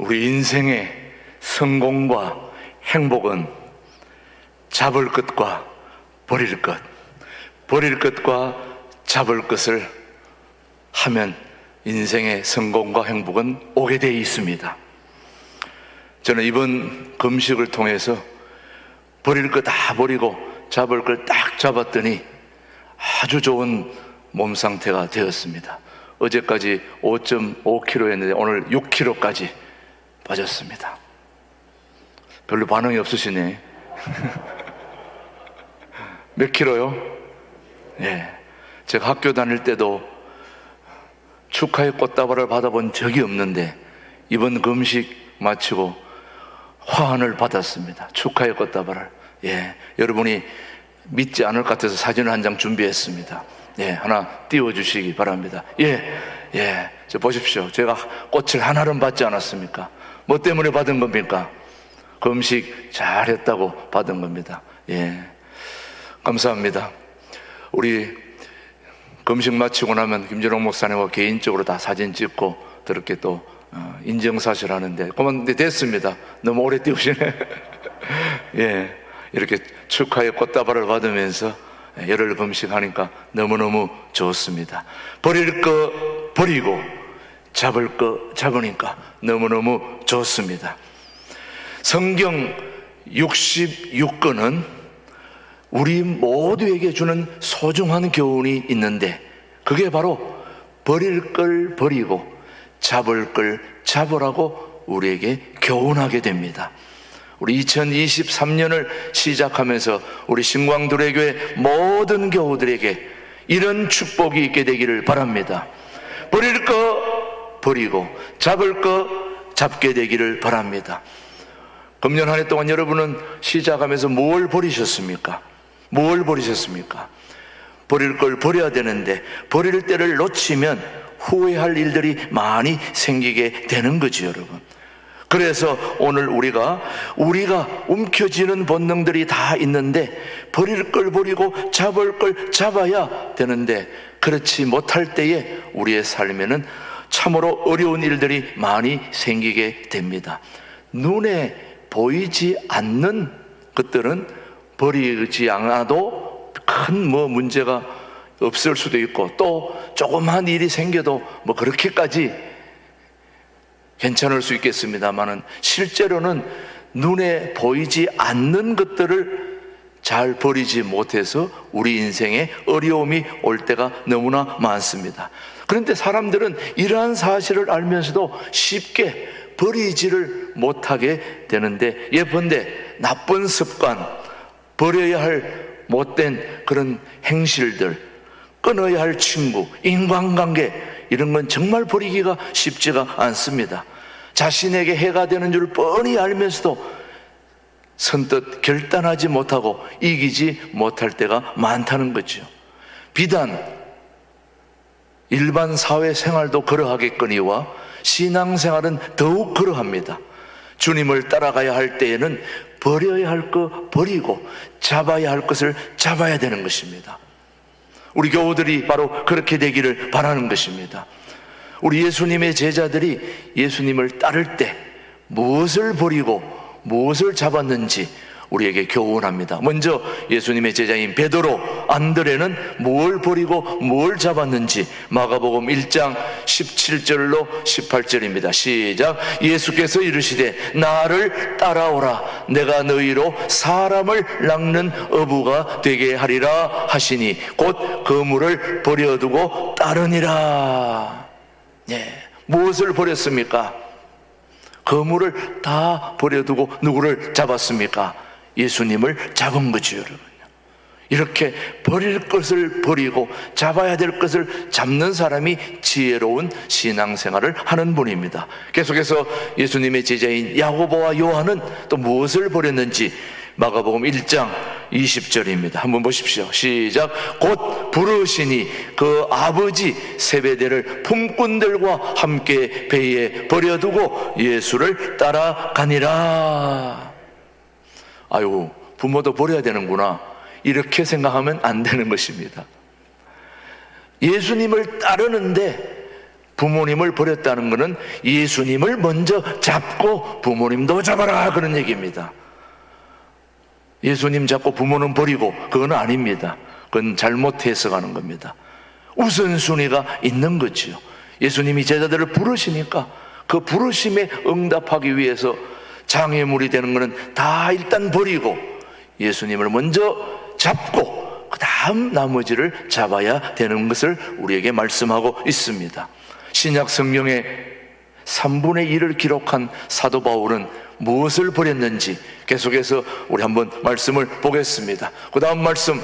우리 인생의 성공과 행복은 잡을 것과 버릴 것, 버릴 것과 잡을 것을 하면 인생의 성공과 행복은 오게 되어 있습니다. 저는 이번 금식을 통해서 버릴 거 다 버리고 잡을 걸 딱 잡았더니 아주 좋은 몸 상태가 되었습니다. 어제까지 5.5kg였는데 오늘 6kg까지 빠졌습니다. 별로 반응이 없으시네. 몇 킬로요? 예. 제가 학교 다닐 때도 축하의 꽃다발을 받아본 적이 없는데 이번 금식 마치고 화환을 받았습니다. 축하의 꽃다발을. 예. 여러분이 믿지 않을 것 같아서 사진을 한 장 준비했습니다. 예. 하나 띄워주시기 바랍니다. 예. 예. 저 보십시오. 제가 꽃을 하나는 받지 않았습니까? 뭐 때문에 받은 겁니까? 금식 잘했다고 받은 겁니다. 예. 감사합니다. 우리 금식 마치고 나면 김진홍 목사님과 개인적으로 다 사진 찍고 그렇게 또 인정사실 하는데 그만 됐습니다. 너무 오래 띄우시네. 예. 이렇게 축하의 꽃다발을 받으면서 열흘 금식하니까 너무너무 좋습니다. 버릴 거 버리고 잡을 거 잡으니까 너무너무 좋습니다. 성경 66권은 우리 모두에게 주는 소중한 교훈이 있는데 그게 바로 버릴 걸 버리고 잡을 걸 잡으라고 우리에게 교훈하게 됩니다. 우리 2023년을 시작하면서 우리 신광두레교회 모든 교우들에게 이런 축복이 있게 되기를 바랍니다. 버릴 거 버리고 잡을 거 잡게 되기를 바랍니다. 금년 한 해 동안 여러분은 시작하면서 뭘 버리셨습니까? 뭘 버리셨습니까? 버릴 걸 버려야 되는데 버릴 때를 놓치면 후회할 일들이 많이 생기게 되는 거죠, 여러분. 그래서 오늘 우리가 움켜쥐는 본능들이 다 있는데 버릴 걸 버리고 잡을 걸 잡아야 되는데 그렇지 못할 때에 우리의 삶에는 참으로 어려운 일들이 많이 생기게 됩니다. 눈에 보이지 않는 것들은 버리지 않아도 큰 문제가 없을 수도 있고 또 조그만 일이 생겨도 그렇게까지 괜찮을 수 있겠습니다만은 실제로는 눈에 보이지 않는 것들을 잘 버리지 못해서 우리 인생에 어려움이 올 때가 너무나 많습니다. 그런데 사람들은 이러한 사실을 알면서도 쉽게 버리지를 못하게 되는데 예컨대 나쁜 습관, 버려야 할 못된 그런 행실들, 끊어야 할 친구, 인간관계 이런 건 정말 버리기가 쉽지가 않습니다. 자신에게 해가 되는 줄 뻔히 알면서도 선뜻 결단하지 못하고 이기지 못할 때가 많다는 거죠. 비단 일반 사회생활도 그러하겠거니와 신앙생활은 더욱 그러합니다. 주님을 따라가야 할 때에는 버려야 할 것 버리고 잡아야 할 것을 잡아야 되는 것입니다. 우리 교우들이 바로 그렇게 되기를 바라는 것입니다. 우리 예수님의 제자들이 예수님을 따를 때 무엇을 버리고 무엇을 잡았는지 우리에게 교훈합니다. 먼저 예수님의 제자인 베드로, 안드레는 뭘 버리고 뭘 잡았는지 마가복음 1장 17절로 18절입니다. 시작. 예수께서 이르시되 나를 따라오라. 내가 너희로 사람을 낚는 어부가 되게 하리라 하시니 곧 그물을 버려두고 따르니라. 예, 무엇을 버렸습니까? 그물을 다 버려두고 누구를 잡았습니까? 예수님을 잡은 거죠, 여러분. 이렇게 버릴 것을 버리고 잡아야 될 것을 잡는 사람이 지혜로운 신앙생활을 하는 분입니다. 계속해서 예수님의 제자인 야고보와 요한은 또 무엇을 버렸는지 마가복음 1장 20절입니다. 한번 보십시오. 시작. 곧 부르시니 그 아버지 세베대를 품꾼들과 함께 배에 버려두고 예수를 따라가니라. 아유, 부모도 버려야 되는구나, 이렇게 생각하면 안 되는 것입니다. 예수님을 따르는데 부모님을 버렸다는 것은 예수님을 먼저 잡고 부모님도 잡아라, 그런 얘기입니다. 예수님 잡고 부모는 버리고, 그건 아닙니다. 그건 잘못 해석하는 겁니다. 우선순위가 있는 거지요. 예수님이 제자들을 부르시니까 그 부르심에 응답하기 위해서 장애물이 되는 것은 다 일단 버리고 예수님을 먼저 잡고 그 다음 나머지를 잡아야 되는 것을 우리에게 말씀하고 있습니다. 신약 성경의 3분의 1을 기록한 사도 바울은 무엇을 버렸는지 계속해서 우리 한번 말씀을 보겠습니다. 그 다음 말씀,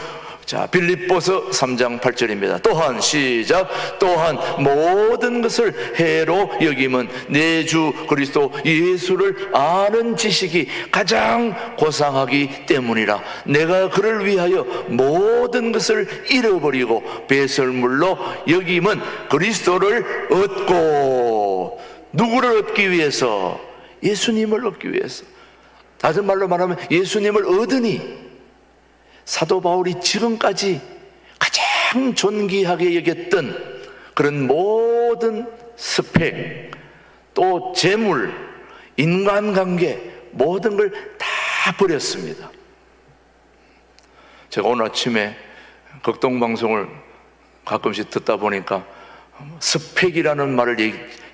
자, 빌립보서 3장 8절입니다. 또한, 시작. 또한 모든 것을 해로 여김은 내 주 그리스도 예수를 아는 지식이 가장 고상하기 때문이라. 내가 그를 위하여 모든 것을 잃어버리고 배설물로 여김은 그리스도를 얻고. 누구를 얻기 위해서? 예수님을 얻기 위해서. 다른 말로 말하면 예수님을 얻으니 사도 바울이 지금까지 가장 존귀하게 여겼던 그런 모든 스펙, 또 재물, 인간관계, 모든 걸 다 버렸습니다. 제가 오늘 아침에 극동방송을 가끔씩 듣다 보니까 스펙이라는 말을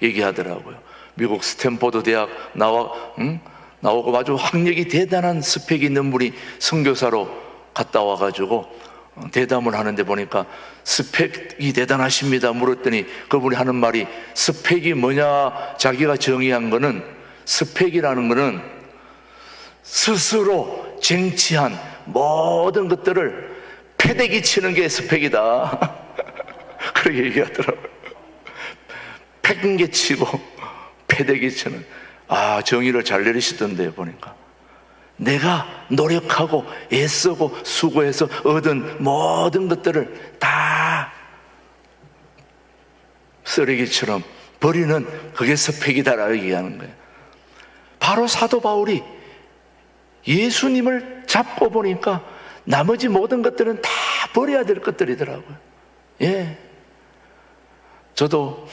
얘기하더라고요. 미국 스탠포드 대학 나오고 아주 학력이 대단한 스펙이 있는 분이 선교사로 갔다 와가지고 대담을 하는데 보니까 스펙이 대단하십니다 물었더니 그분이 하는 말이, 스펙이 뭐냐 자기가 정의한 거는, 스펙이라는 거는 스스로 쟁취한 모든 것들을 패대기 치는 게 스펙이다. 그렇게 얘기하더라고요. 패기 치고 패대기 치는, 정의를 잘 내리시던데요. 보니까 내가 노력하고 애쓰고 수고해서 얻은 모든 것들을 다 쓰레기처럼 버리는, 그게 스펙이다라고 얘기하는 거예요. 바로 사도 바울이 예수님을 잡고 보니까 나머지 모든 것들은 다 버려야 될 것들이더라고요. 예. 저도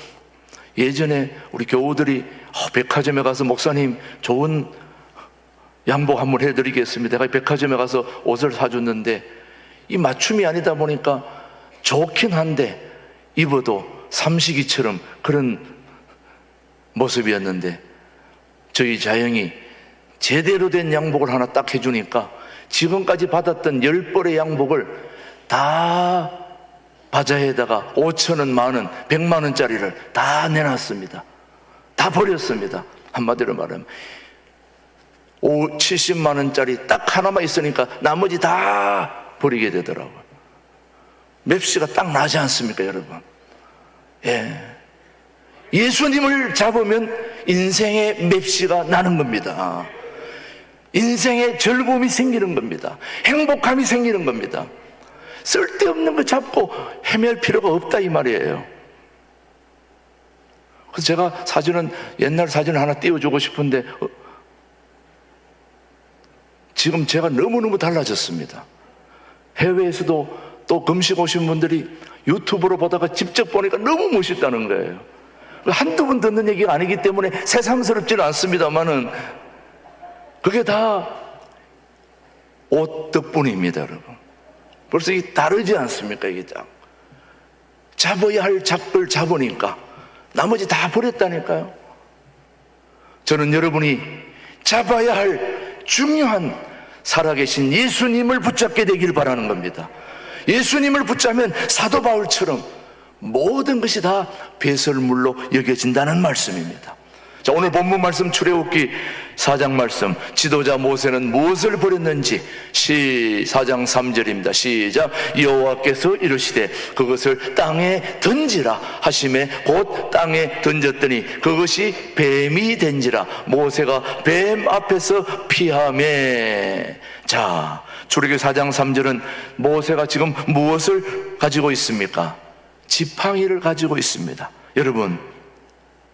예전에 우리 교우들이 백화점에 가서 목사님 좋은 양복 한번 해드리겠습니다. 내가 백화점에 가서 옷을 사줬는데 이 맞춤이 아니다 보니까 좋긴 한데 입어도 삼식이처럼 그런 모습이었는데, 저희 자영이 제대로 된 양복을 하나 딱 해주니까 지금까지 받았던 10벌의 양복을 다 바자회에다가 5천원, 만원, 100만원짜리를 다 내놨습니다. 다 버렸습니다. 한마디로 말하면 70만원짜리 딱 하나만 있으니까 나머지 다 버리게 되더라고요. 맵시가 딱 나지 않습니까, 여러분? 예. 예수님을 잡으면 인생의 맵시가 나는 겁니다. 인생의 즐거움이 생기는 겁니다. 행복함이 생기는 겁니다. 쓸데없는 거 잡고 헤맬 필요가 없다, 이 말이에요. 그래서 제가 옛날 사진을 하나 띄워주고 싶은데 지금 제가 너무너무 달라졌습니다. 해외에서도 또 금식 오신 분들이 유튜브로 보다가 직접 보니까 너무 멋있다는 거예요. 한두 번 듣는 얘기가 아니기 때문에 새삼스럽지는 않습니다만은 그게 다 옷 덕분입니다, 여러분. 벌써 이게 다르지 않습니까? 이게 잡아야 할 잡을 잡으니까 나머지 다 버렸다니까요. 저는 여러분이 잡아야 할 중요한 살아계신 예수님을 붙잡게 되길 바라는 겁니다. 예수님을 붙잡으면 사도 바울처럼 모든 것이 다 배설물로 여겨진다는 말씀입니다. 자, 오늘 본문 말씀 출애굽기 4장 말씀, 지도자 모세는 무엇을 버렸는지 4장 3절입니다. 시작. 여호와께서 이르시되 그것을 땅에 던지라 하시매 곧 땅에 던졌더니 그것이 뱀이 된지라. 모세가 뱀 앞에서 피하매. 자, 출애굽기 4장 3절은 모세가 지금 무엇을 가지고 있습니까? 지팡이를 가지고 있습니다. 여러분,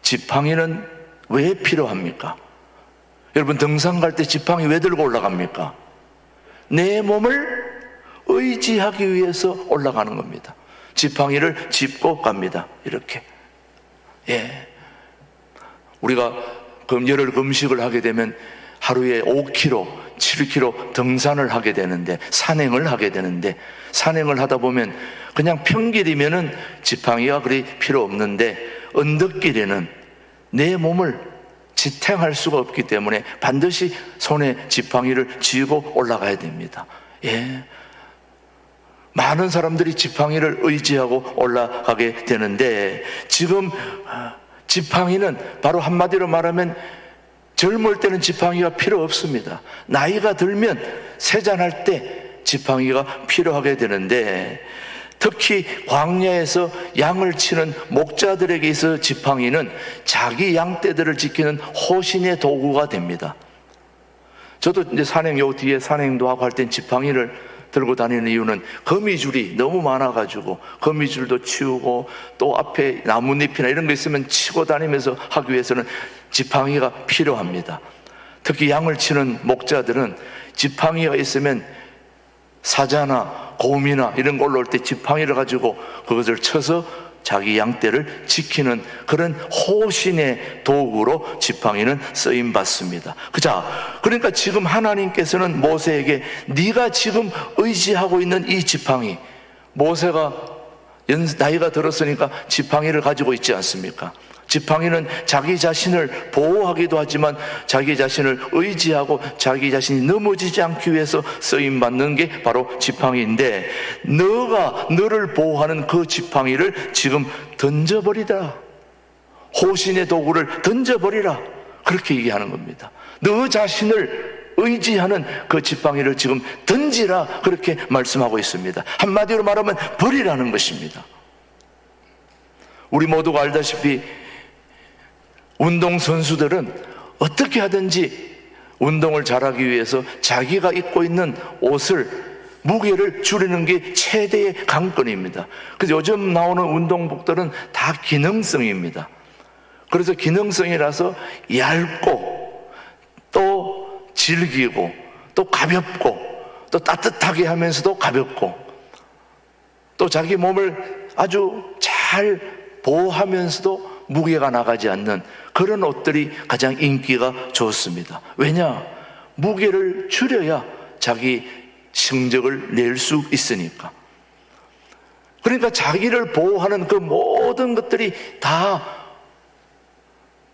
지팡이는 왜 필요합니까? 여러분, 등산 갈 때 지팡이 왜 들고 올라갑니까? 내 몸을 의지하기 위해서 올라가는 겁니다. 지팡이를 짚고 갑니다. 이렇게 예. 우리가 열흘 금식을 하게 되면 하루에 5km, 7km 등산을 하게 되는데, 산행을 하게 되는데, 산행을 하다 보면 그냥 평길이면은 지팡이가 그리 필요 없는데, 언덕길에는 내 몸을 지탱할 수가 없기 때문에 반드시 손에 지팡이를 쥐고 올라가야 됩니다. 예. 많은 사람들이 지팡이를 의지하고 올라가게 되는데, 지금 지팡이는 바로 한마디로 말하면 젊을 때는 지팡이가 필요 없습니다. 나이가 들면 세잔할 때 지팡이가 필요하게 되는데, 특히 광야에서 양을 치는 목자들에게 있어 지팡이는 자기 양떼들을 지키는 호신의 도구가 됩니다. 저도 이제 요 뒤에 산행도 하고 할 땐 지팡이를 들고 다니는 이유는 거미줄이 너무 많아가지고 거미줄도 치우고 또 앞에 나뭇잎이나 이런 거 있으면 치고 다니면서 하기 위해서는 지팡이가 필요합니다. 특히 양을 치는 목자들은 지팡이가 있으면 사자나 곰이나 이런 거 올라올 때 지팡이를 가지고 그것을 쳐서 자기 양떼를 지키는 그런 호신의 도구로 지팡이는 쓰임 받습니다. 그러니까 지금 하나님께서는 모세에게 네가 지금 의지하고 있는 이 지팡이, 모세가 나이가 들었으니까 지팡이를 가지고 있지 않습니까? 지팡이는 자기 자신을 보호하기도 하지만 자기 자신을 의지하고 자기 자신이 넘어지지 않기 위해서 쓰임받는 게 바로 지팡이인데, 너가 너를 보호하는 그 지팡이를 지금 던져버리라. 호신의 도구를 던져버리라. 그렇게 얘기하는 겁니다. 너 자신을 의지하는 그 지팡이를 지금 던지라. 그렇게 말씀하고 있습니다. 한마디로 말하면 버리라는 것입니다. 우리 모두가 알다시피 운동선수들은 어떻게 하든지 운동을 잘하기 위해서 자기가 입고 있는 옷을, 무게를 줄이는 게 최대의 관건입니다. 그래서 요즘 나오는 운동복들은 다 기능성입니다. 그래서 기능성이라서 얇고 또 질기고 또 가볍고 또 따뜻하게 하면서도 가볍고 또 자기 몸을 아주 잘 보호하면서도 무게가 나가지 않는 그런 옷들이 가장 인기가 좋습니다. 왜냐? 무게를 줄여야 자기 성적을 낼 수 있으니까. 그러니까 자기를 보호하는 그 모든 것들이 다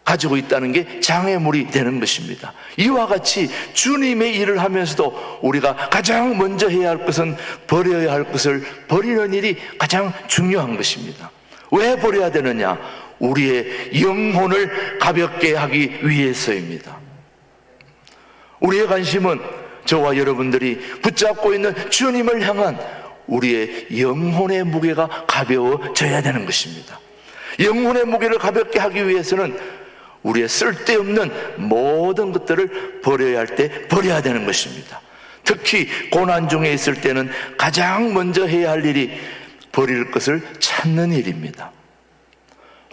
가지고 있다는 게 장애물이 되는 것입니다. 이와 같이 주님의 일을 하면서도 우리가 가장 먼저 해야 할 것은 버려야 할 것을 버리는 일이 가장 중요한 것입니다. 왜 버려야 되느냐? 우리의 영혼을 가볍게 하기 위해서입니다. 우리의 관심은 저와 여러분들이 붙잡고 있는 주님을 향한 우리의 영혼의 무게가 가벼워져야 되는 것입니다. 영혼의 무게를 가볍게 하기 위해서는 우리의 쓸데없는 모든 것들을 버려야 할 때 버려야 되는 것입니다. 특히 고난 중에 있을 때는 가장 먼저 해야 할 일이 버릴 것을 찾는 일입니다.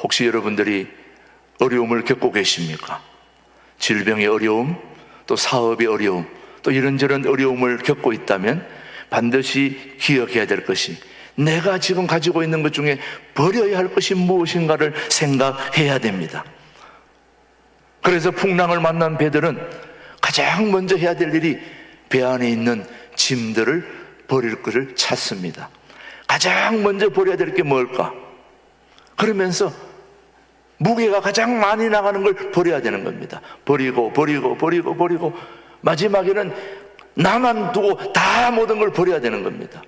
혹시 여러분들이 어려움을 겪고 계십니까? 질병의 어려움, 또 사업의 어려움, 또 이런저런 어려움을 겪고 있다면 반드시 기억해야 될 것이, 내가 지금 가지고 있는 것 중에 버려야 할 것이 무엇인가를 생각해야 됩니다. 그래서 풍랑을 만난 배들은 가장 먼저 해야 될 일이 배 안에 있는 짐들을 버릴 것을 찾습니다. 가장 먼저 버려야 될 게 뭘까? 그러면서 무게가 가장 많이 나가는 걸 버려야 되는 겁니다. 버리고 마지막에는 나만 두고 다 모든 걸 버려야 되는 겁니다.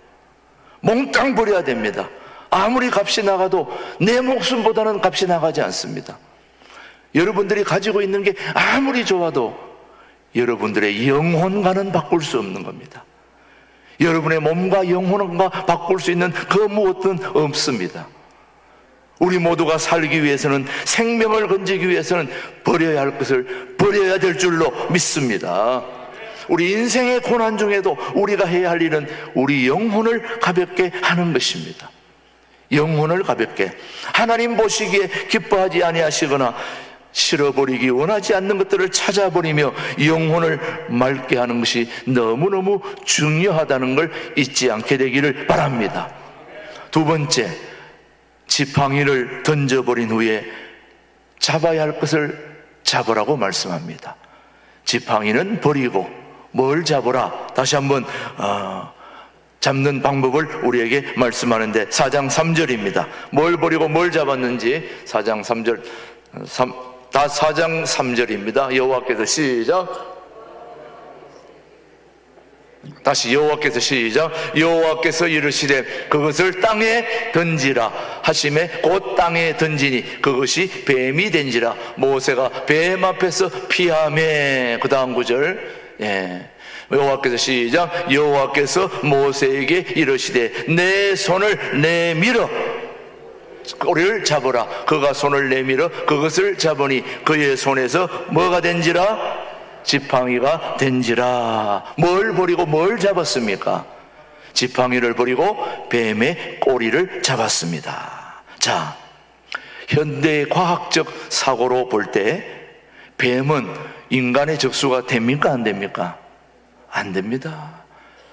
몽땅 버려야 됩니다. 아무리 값이 나가도 내 목숨보다는 값이 나가지 않습니다. 여러분들이 가지고 있는 게 아무리 좋아도 여러분들의 영혼과는 바꿀 수 없는 겁니다. 여러분의 몸과 영혼과 바꿀 수 있는 그 무엇은 없습니다. 우리 모두가 살기 위해서는, 생명을 건지기 위해서는 버려야 할 것을 버려야 될 줄로 믿습니다. 우리 인생의 고난 중에도 우리가 해야 할 일은 우리 영혼을 가볍게 하는 것입니다. 영혼을 가볍게. 하나님 보시기에 기뻐하지 아니하시거나 실어버리기 원하지 않는 것들을 찾아버리며 영혼을 맑게 하는 것이 너무너무 중요하다는 걸 잊지 않게 되기를 바랍니다. 두 번째, 지팡이를 던져버린 후에 잡아야 할 것을 잡으라고 말씀합니다. 지팡이는 버리고 뭘 잡으라? 다시 한번 잡는 방법을 우리에게 말씀하는데 4장 3절입니다. 뭘 버리고 뭘 잡았는지 4장 3절, 4장 3절입니다. 여호와께서 시작. 다시 여호와께서 시작. 여호와께서 이르시되 그것을 땅에 던지라 하심에 곧 땅에 던지니 그것이 뱀이 된지라. 모세가 뱀 앞에서 피하매. 그 다음 구절, 여호와께서 시작. 여호와께서 모세에게 이르시되 내 손을 내밀어 꼬리를 잡으라. 그가 손을 내밀어 그것을 잡으니 그의 손에서 뭐가 된지라? 지팡이가 된지라. 뭘 버리고 뭘 잡았습니까? 지팡이를 버리고 뱀의 꼬리를 잡았습니다. 자, 현대의 과학적 사고로 볼 때 뱀은 인간의 적수가 됩니까? 안 됩니까? 안 됩니다.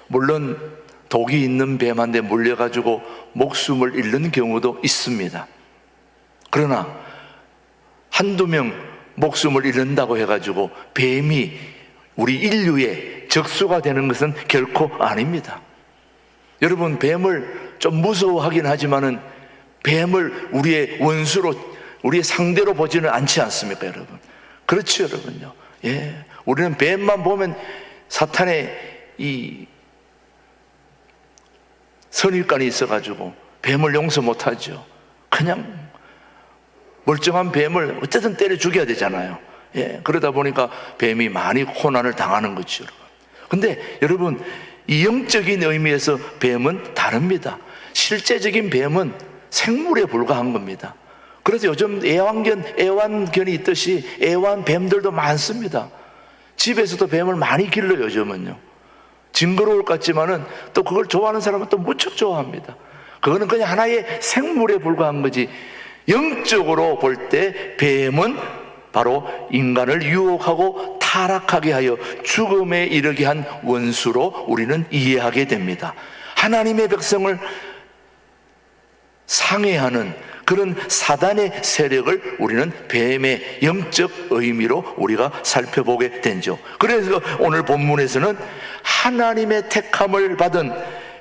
물론 독이 있는 뱀한테 물려가지고 목숨을 잃는 경우도 있습니다. 그러나 한두 명 목숨을 잃는다고 해가지고 뱀이 우리 인류의 적수가 되는 것은 결코 아닙니다. 여러분, 뱀을 좀 무서워하긴 하지만은 뱀을 우리의 원수로, 우리의 상대로 보지는 않지 않습니까, 여러분? 그렇죠, 여러분요. 예, 우리는 뱀만 보면 사탄의 이 선입관이 있어가지고 뱀을 용서 못하죠. 그냥 멀쩡한 뱀을 어쨌든 때려 죽여야 되잖아요. 예, 그러다 보니까 뱀이 많이 고난을 당하는 거죠, 여러분. 근데 여러분, 이 영적인 의미에서 뱀은 다릅니다. 실제적인 뱀은 생물에 불과한 겁니다. 그래서 요즘 애완견이 있듯이 애완뱀들도 많습니다. 집에서도 뱀을 많이 길러요, 요즘은요. 징그러울 것 같지만은 또 그걸 좋아하는 사람은 또 무척 좋아합니다. 그거는 그냥 하나의 생물에 불과한 거지. 영적으로 볼 때 뱀은 바로 인간을 유혹하고 타락하게 하여 죽음에 이르게 한 원수로 우리는 이해하게 됩니다. 하나님의 백성을 상해하는 그런 사단의 세력을 우리는 뱀의 영적 의미로 우리가 살펴보게 되죠. 그래서 오늘 본문에서는 하나님의 택함을 받은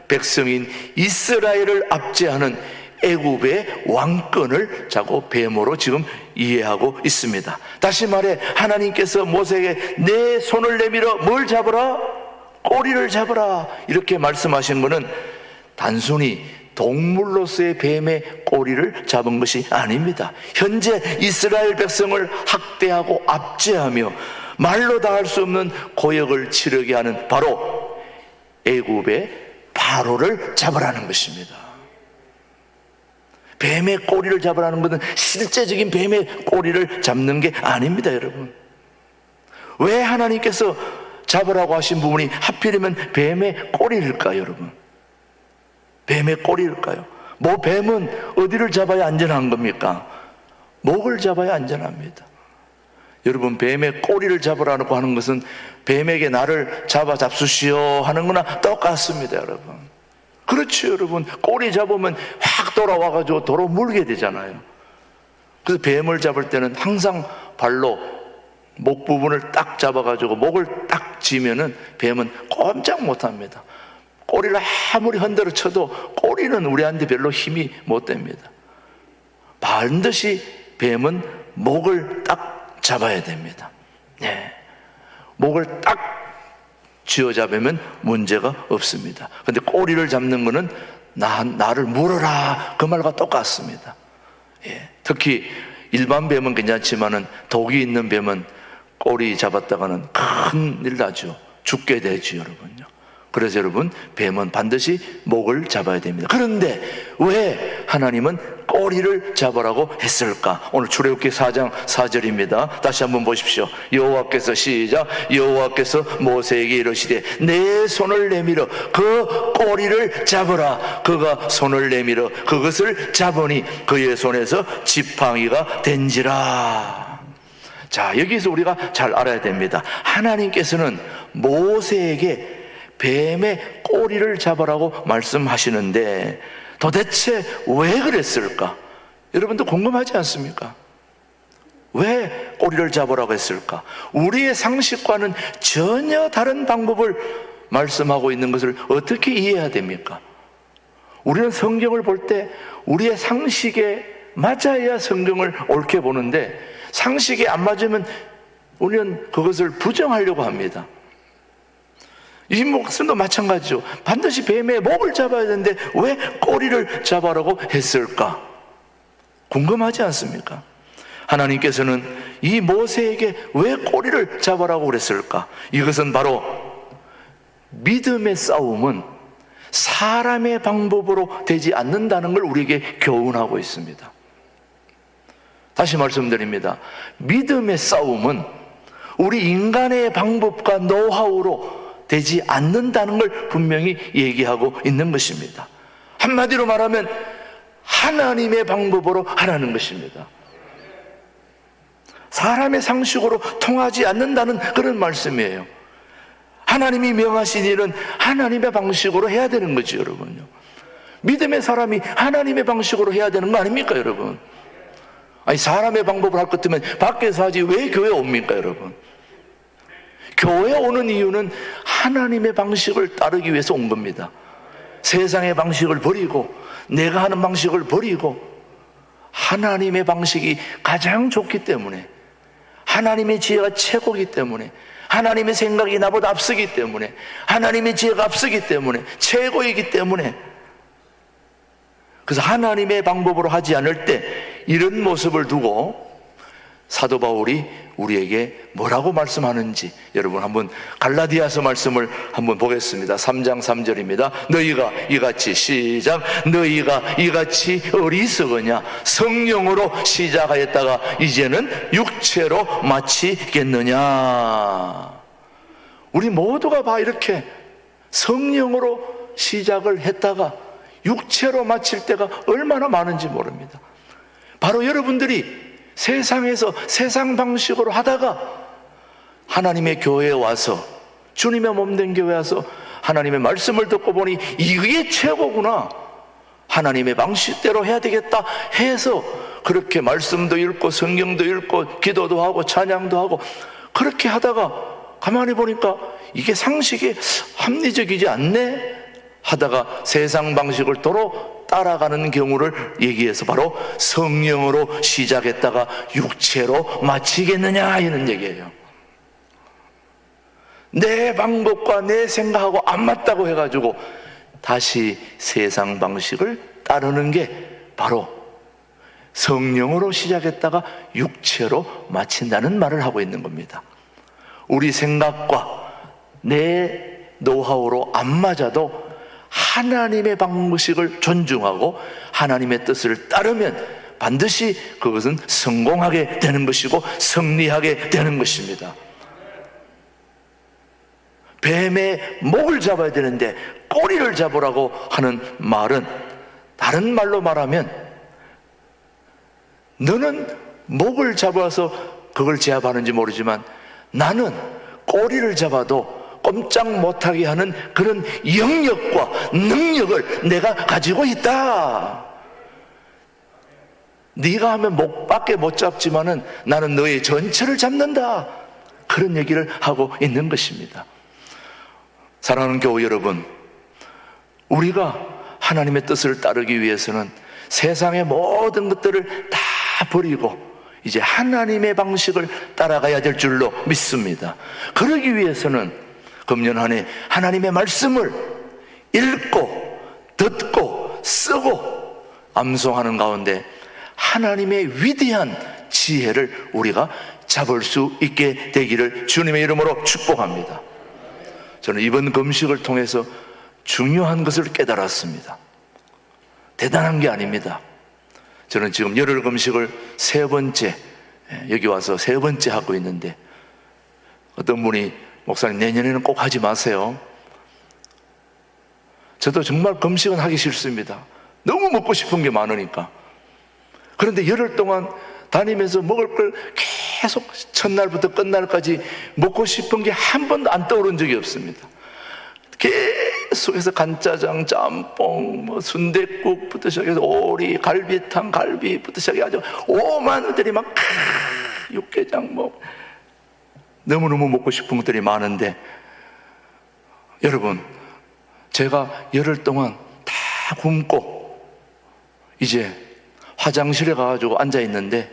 백성인 이스라엘을 압제하는 애굽의 왕권을 자꾸 뱀으로 지금 이해하고 있습니다. 다시 말해, 하나님께서 모세에게 내 손을 내밀어 뭘 잡으라? 꼬리를 잡으라. 이렇게 말씀하신 것은 단순히 동물로서의 뱀의 꼬리를 잡은 것이 아닙니다. 현재 이스라엘 백성을 학대하고 압제하며 말로 다 할 수 없는 고역을 치르게 하는 바로 애굽의 바로를 잡으라는 것입니다. 뱀의 꼬리를 잡으라는 것은 실제적인 뱀의 꼬리를 잡는 게 아닙니다, 여러분. 왜 하나님께서 잡으라고 하신 부분이 하필이면 뱀의 꼬리일까요, 여러분? 뱀의 꼬리일까요? 뭐 뱀은 어디를 잡아야 안전한 겁니까? 목을 잡아야 안전합니다. 여러분, 뱀의 꼬리를 잡으라고 하는 것은 뱀에게 나를 잡수시오 하는 거나 똑같습니다, 여러분. 그렇죠, 여러분. 꼬리 잡으면 확 돌아와가지고 도로 물게 되잖아요. 그래서 뱀을 잡을 때는 항상 발로 목 부분을 딱 잡아가지고 목을 딱 쥐면은 뱀은 꼼짝 못합니다. 꼬리를 아무리 흔들어 쳐도 꼬리는 우리한테 별로 힘이 못 됩니다. 반드시 뱀은 목을 딱 잡아야 됩니다. 네. 목을 딱 쥐어잡으면 문제가 없습니다. 그런데 꼬리를 잡는 것은 나를 물어라, 그 말과 똑같습니다. 예. 특히 일반 뱀은 괜찮지만은 독이 있는 뱀은 꼬리 잡았다가는 큰일 나죠. 죽게 되죠, 여러분요. 그래서 여러분, 뱀은 반드시 목을 잡아야 됩니다. 그런데 왜 하나님은 꼬리를 잡으라고 했을까? 오늘 출애굽기 4장 4절입니다. 다시 한번 보십시오. 여호와께서 시작. 여호와께서 모세에게 이르시되 내 손을 내밀어 그 꼬리를 잡으라. 그가 손을 내밀어 그것을 잡으니 그의 손에서 지팡이가 된지라. 자, 여기서 우리가 잘 알아야 됩니다. 하나님께서는 모세에게 뱀의 꼬리를 잡으라고 말씀하시는데 도대체 왜 그랬을까? 여러분도 궁금하지 않습니까? 왜 꼬리를 잡으라고 했을까? 우리의 상식과는 전혀 다른 방법을 말씀하고 있는 것을 어떻게 이해해야 됩니까? 우리는 성경을 볼 때 우리의 상식에 맞아야 성경을 옳게 보는데, 상식에 안 맞으면 우리는 그것을 부정하려고 합니다. 이 목숨도 마찬가지죠. 반드시 뱀의 목을 잡아야 되는데 왜 꼬리를 잡아라고 했을까? 궁금하지 않습니까? 하나님께서는 이 모세에게 왜 꼬리를 잡아라고 그랬을까? 이것은 바로 믿음의 싸움은 사람의 방법으로 되지 않는다는 걸 우리에게 교훈하고 있습니다. 다시 말씀드립니다. 믿음의 싸움은 우리 인간의 방법과 노하우로 되지 않는다는 걸 분명히 얘기하고 있는 것입니다. 한마디로 말하면 하나님의 방법으로 하라는 것입니다. 사람의 상식으로 통하지 않는다는 그런 말씀이에요. 하나님이 명하신 일은 하나님의 방식으로 해야 되는 거죠, 여러분요. 믿음의 사람이 하나님의 방식으로 해야 되는 거 아닙니까, 여러분? 아니, 사람의 방법을 할 것 같으면 밖에서 하지 왜 교회에 옵니까, 여러분? 교회에 오는 이유는 하나님의 방식을 따르기 위해서 온 겁니다. 세상의 방식을 버리고 내가 하는 방식을 버리고 하나님의 방식이 가장 좋기 때문에, 하나님의 지혜가 최고이기 때문에, 하나님의 생각이 나보다 앞서기 때문에, 하나님의 지혜가 앞서기 때문에, 최고이기 때문에, 그래서 하나님의 방법으로 하지 않을 때 이런 모습을 두고 사도 바울이 우리에게 뭐라고 말씀하는지 여러분 한번 갈라디아서 말씀을 한번 보겠습니다. 3장 3절입니다. 너희가 이같이 시작. 너희가 이같이 어리석으냐? 성령으로 시작하였다가 이제는 육체로 마치겠느냐? 우리 모두가 봐 이렇게 성령으로 시작을 했다가 육체로 마칠 때가 얼마나 많은지 모릅니다. 바로 여러분들이 세상에서 세상 방식으로 하다가 하나님의 교회에 와서, 주님의 몸된 교회에 와서 하나님의 말씀을 듣고 보니 이게 최고구나, 하나님의 방식대로 해야 되겠다 해서 그렇게 말씀도 읽고 성경도 읽고 기도도 하고 찬양도 하고 그렇게 하다가 가만히 보니까 이게 상식이 합리적이지 않네 하다가 세상 방식을 도로 따라가는 경우를 얘기해서 바로 성령으로 시작했다가 육체로 마치겠느냐 이런 얘기예요. 내 방법과 내 생각하고 안 맞다고 해가지고 다시 세상 방식을 따르는 게 바로 성령으로 시작했다가 육체로 마친다는 말을 하고 있는 겁니다. 우리 생각과 내 노하우로 안 맞아도 하나님의 방식을 존중하고 하나님의 뜻을 따르면 반드시 그것은 성공하게 되는 것이고 승리하게 되는 것입니다. 뱀의 목을 잡아야 되는데 꼬리를 잡으라고 하는 말은, 다른 말로 말하면 너는 목을 잡아서 그걸 제압하는지 모르지만 나는 꼬리를 잡아도 꼼짝 못하게 하는 그런 영역과 능력을 내가 가지고 있다. 네가 하면 목밖에 못 잡지만은 나는 너의 전체를 잡는다. 그런 얘기를 하고 있는 것입니다. 사랑하는 교우 여러분, 우리가 하나님의 뜻을 따르기 위해서는 세상의 모든 것들을 다 버리고 이제 하나님의 방식을 따라가야 될 줄로 믿습니다. 그러기 위해서는 금년 한 해 하나님의 말씀을 읽고 듣고 쓰고 암송하는 가운데 하나님의 위대한 지혜를 우리가 잡을 수 있게 되기를 주님의 이름으로 축복합니다. 저는 이번 금식을 통해서 중요한 것을 깨달았습니다. 대단한 게 아닙니다. 저는 지금 열흘 금식을 세 번째, 여기 와서 세 번째 하고 있는데 어떤 분이 목사님 내년에는 꼭 하지 마세요. 저도 정말 금식은 하기 싫습니다. 너무 먹고 싶은 게 많으니까. 그런데 열흘 동안 다니면서 먹을 걸 계속 첫날부터 끝날까지 먹고 싶은 게 한 번도 안 떠오른 적이 없습니다. 계속해서 간짜장, 짬뽕, 순댓국부터 시작해서 오리, 갈비탕, 갈비부터 시작해가지고 오만 원들이 막 육개장 뭐 너무너무 먹고 싶은 것들이 많은데, 여러분, 제가 열흘 동안 다 굶고 이제 화장실에 가가지고 앉아 있는데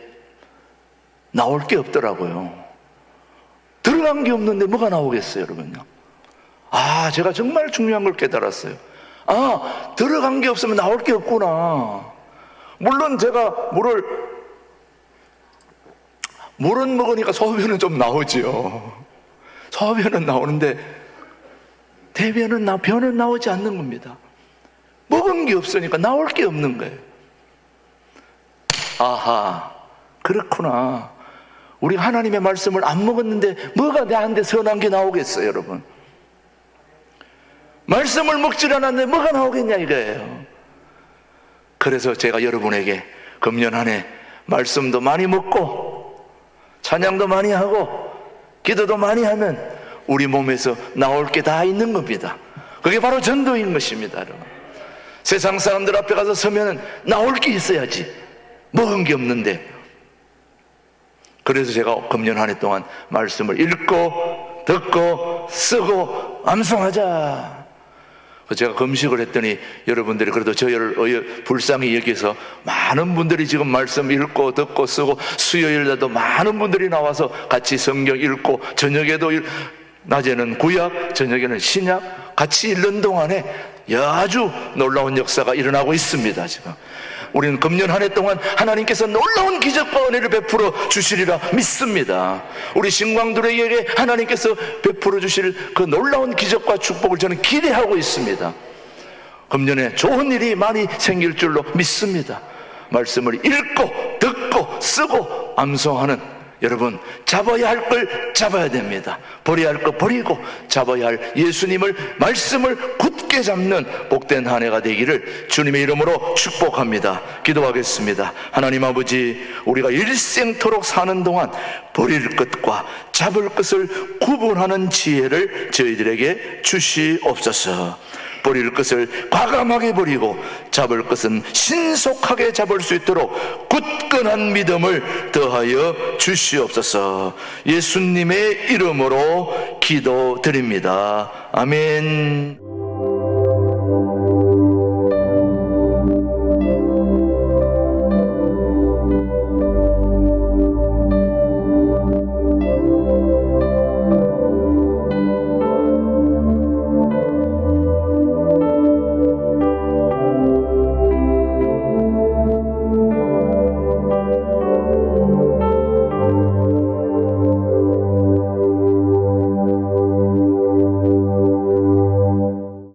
나올 게 없더라고요. 들어간 게 없는데 뭐가 나오겠어요, 여러분요? 제가 정말 중요한 걸 깨달았어요. 들어간 게 없으면 나올 게 없구나. 물론 제가 물은 먹으니까 소변은 좀 나오지요. 소변은 나오는데 변은 나오지 않는 겁니다. 먹은 게 없으니까 나올 게 없는 거예요. 그렇구나. 우리가 하나님의 말씀을 안 먹었는데 뭐가 나한테 선한 게 나오겠어요, 여러분? 말씀을 먹질 않았는데 뭐가 나오겠냐 이거예요. 그래서 제가 여러분에게 금년 한 해 말씀도 많이 먹고 찬양도 많이 하고 기도도 많이 하면 우리 몸에서 나올 게 다 있는 겁니다. 그게 바로 전도인 것입니다, 여러분. 세상 사람들 앞에 가서 서면 나올 게 있어야지. 먹은 게 없는데. 그래서 제가 금년 한 해 동안 말씀을 읽고 듣고 쓰고 암송하자. 제가 금식을 했더니 여러분들이 그래도 저를 불쌍히 여기서 많은 분들이 지금 말씀 읽고 듣고 쓰고, 수요일에도 많은 분들이 나와서 같이 성경 읽고, 저녁에도 낮에는 구약, 저녁에는 신약 같이 읽는 동안에 아주 놀라운 역사가 일어나고 있습니다. 지금 우리는 금년 한 해 동안 하나님께서 놀라운 기적과 은혜를 베풀어 주시리라 믿습니다. 우리 신광들에게 하나님께서 베풀어 주실 그 놀라운 기적과 축복을 저는 기대하고 있습니다. 금년에 좋은 일이 많이 생길 줄로 믿습니다. 말씀을 읽고 듣고 쓰고 암송하는 여러분, 잡아야 할 걸 잡아야 됩니다. 버려야 할 거 버리고 잡아야 할 예수님을, 말씀을 굳게 잡는 복된 한 해가 되기를 주님의 이름으로 축복합니다. 기도하겠습니다. 하나님 아버지, 우리가 일생토록 사는 동안 버릴 것과 잡을 것을 구분하는 지혜를 저희들에게 주시옵소서. 버릴 것을 과감하게 버리고 잡을 것은 신속하게 잡을 수 있도록 굳건한 믿음을 더하여 주시옵소서. 예수님의 이름으로 기도드립니다. 아멘.